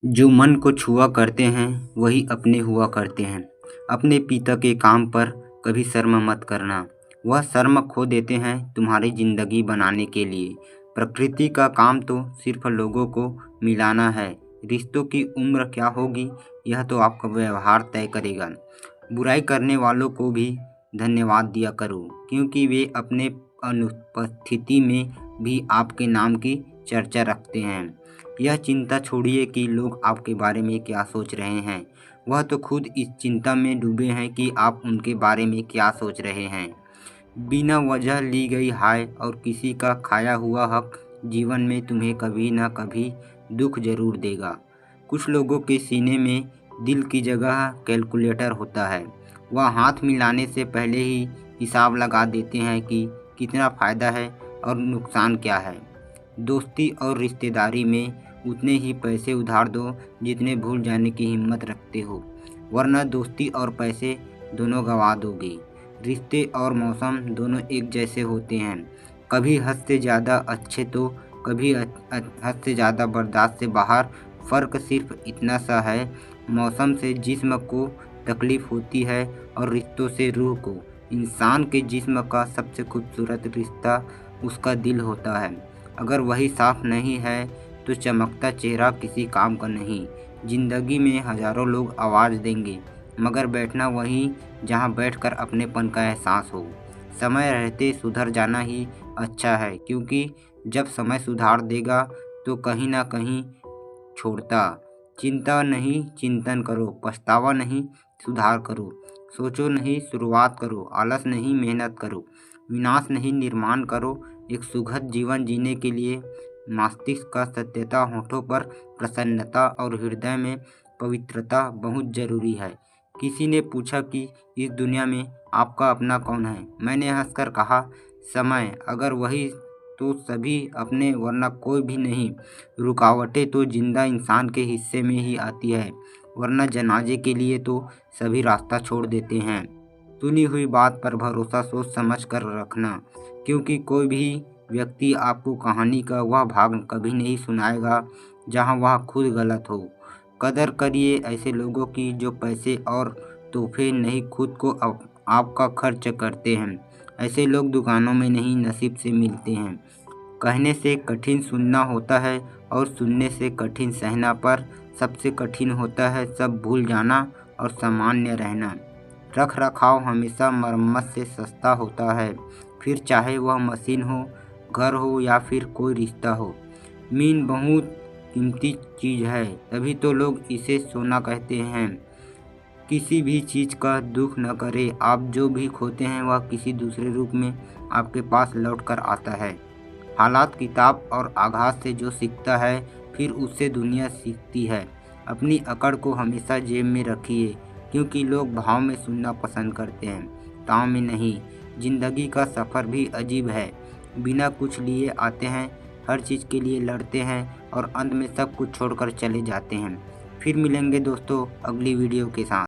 जो मन को छुआ करते हैं वही अपने हुआ करते हैं। अपने पिता के काम पर कभी शर्म मत करना। वह शर्म खो देते हैं तुम्हारी जिंदगी बनाने के लिए। प्रकृति का काम तो सिर्फ लोगों को मिलाना है। रिश्तों की उम्र क्या होगी यह तो आपका व्यवहार तय करेगा। बुराई करने वालों को भी धन्यवाद दिया करो, क्योंकि वे अपने अनुपस्थिति में भी आपके नाम की चर्चा रखते हैं। यह चिंता छोड़िए कि लोग आपके बारे में क्या सोच रहे हैं। वह तो खुद इस चिंता में डूबे हैं कि आप उनके बारे में क्या सोच रहे हैं। बिना वजह ली गई हाय और किसी का खाया हुआ हक जीवन में तुम्हें कभी ना कभी दुख जरूर देगा। कुछ लोगों के सीने में दिल की जगह कैलकुलेटर होता है। वह हाथ मिलाने से पहले ही हिसाब लगा देते हैं कि कितना फ़ायदा है और नुकसान क्या है। दोस्ती और रिश्तेदारी में उतने ही पैसे उधार दो जितने भूल जाने की हिम्मत रखते हो, वरना दोस्ती और पैसे दोनों गंवा दोगे। रिश्ते और मौसम दोनों एक जैसे होते हैं, कभी हद से ज़्यादा अच्छे तो कभी हद से ज़्यादा बर्दाश्त से बाहर। फ़र्क सिर्फ इतना सा है, मौसम से जिस्म को तकलीफ़ होती है और रिश्तों से रूह को। इंसान के जिस्म का सबसे खूबसूरत रिश्ता उसका दिल होता है। अगर वही साफ नहीं है तो चमकता चेहरा किसी काम का नहीं। जिंदगी में हजारों लोग आवाज़ देंगे, मगर बैठना वहीं जहां बैठकर अपनेपन का एहसास हो। समय रहते सुधर जाना ही अच्छा है, क्योंकि जब समय सुधार देगा तो कहीं ना कहीं छोड़ता। चिंता नहीं चिंतन करो, पछतावा नहीं सुधार करो, सोचो नहीं शुरुआत करो, आलस नहीं मेहनत करो, विनाश नहीं निर्माण करो। एक सुखद जीवन जीने के लिए मस्तिष्क का सत्यता, होठों पर प्रसन्नता और हृदय में पवित्रता बहुत जरूरी है। किसी ने पूछा कि इस दुनिया में आपका अपना कौन है। मैंने हंसकर कहा, समय। अगर वही तो सभी अपने, वरना कोई भी नहीं। रुकावटें तो जिंदा इंसान के हिस्से में ही आती है, वरना जनाजे के लिए तो सभी रास्ता छोड़ देते हैं। सुनी हुई बात पर भरोसा सोच समझ कर रखना, क्योंकि कोई भी व्यक्ति आपको कहानी का वह भाग कभी नहीं सुनाएगा जहां वह खुद गलत हो। कदर करिए ऐसे लोगों की जो पैसे और तोहफे नहीं, खुद को आपका खर्च करते हैं। ऐसे लोग दुकानों में नहीं नसीब से मिलते हैं। कहने से कठिन सुनना होता है और सुनने से कठिन सहना, पर सबसे कठिन होता है सब भूल जाना और सामान्य रहना। रख रखाव हमेशा मरम्मत से सस्ता होता है, फिर चाहे वह मशीन हो, घर हो या फिर कोई रिश्ता हो। मीन बहुत कीमती चीज़ है, तभी तो लोग इसे सोना कहते हैं। किसी भी चीज़ का दुख न करें। आप जो भी खोते हैं वह किसी दूसरे रूप में आपके पास लौट कर आता है। हालात, किताब और आघात से जो सीखता है फिर उससे दुनिया सीखती है। अपनी अकड़ को हमेशा जेब में रखिए, क्योंकि लोग भाव में सुनना पसंद करते हैं, ताव में नहीं। जिंदगी का सफ़र भी अजीब है। बिना कुछ लिए आते हैं, हर चीज़ के लिए लड़ते हैं और अंत में सब कुछ छोड़कर चले जाते हैं। फिर मिलेंगे दोस्तों अगली वीडियो के साथ।